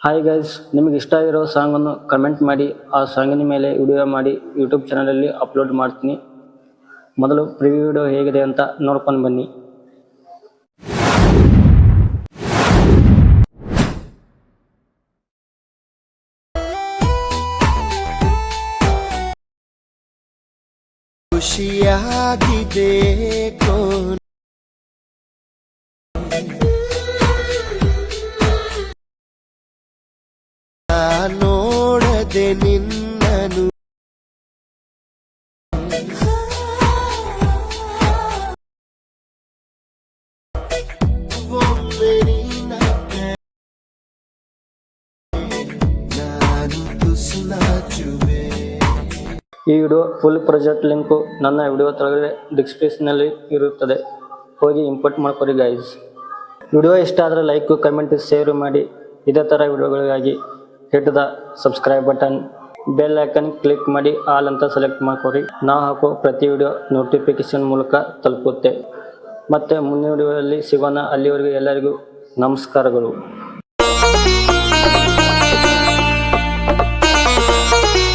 Hi guys, ನಿಮಗೆ ಇಷ್ಟ ಆಗಿರೋ ಸಾಂಗನ್ನು ಕಮೆಂಟ್ ಮಾಡಿ. ಆ ಸಾಂಗಿನ ಮೇಲೆ ವಿಡಿಯೋ ಮಾಡಿ ಯೂಟ್ಯೂಬ್ ಚಾನಲಲ್ಲಿ ಅಪ್ಲೋಡ್ ಮಾಡ್ತೀನಿ. ಮೊದಲು ಪ್ರಿವ್ಯೂ ವಿಡಿಯೋ ಹೇಗಿದೆ ಅಂತ ನೋಡ್ಕೊಂಡು ಬನ್ನಿ. ಖುಷಿಯಾಗಿದೆ ನೋಡದೆ ನಿನ್ನನು ಈ ವಿಡಿಯೋ ಫುಲ್ ಪ್ರಾಜೆಕ್ಟ್ ಲಿಂಕು ನನ್ನ ವಿಡಿಯೋ ಕೆಳಗಡೆ ಡಿಸ್ಕ್ರಿಪ್ಷನ್ನಲ್ಲಿ ಇರುತ್ತದೆ, ಹೋಗಿ ಇಂಪೋರ್ಟ್ ಮಾಡ್ಕೊರಿ ಗೈಸ್. ವಿಡಿಯೋ ಇಷ್ಟ ಆದರೆ ಲೈಕ್, ಕಮೆಂಟ್, ಶೇರ್ ಮಾಡಿ. ಇದೇ ಥರ ವಿಡಿಯೋಗಳಿಗಾಗಿ hit the subscribe button, bell icon click ಮಾಡಿ ಆಲ್ ಅಂತ ಸೆಲೆಕ್ಟ್ ಮಾಡ್ಕೊರಿ. ನಾವು ಹಾಕೋ ಪ್ರತಿ ವಿಡಿಯೋ ನೋಟಿಫಿಕೇಶನ್ ಮೂಲಕ ತಲುಪುತ್ತೆ. ಮತ್ತೆ ಮುಂದಿನ ವಿಡಿಯೋದಲ್ಲಿ ಸಿಗೋಣ. ಅಲ್ಲಿವರೆಗೂ ಎಲ್ಲರಿಗೂ ನಮಸ್ಕಾರಗಳು.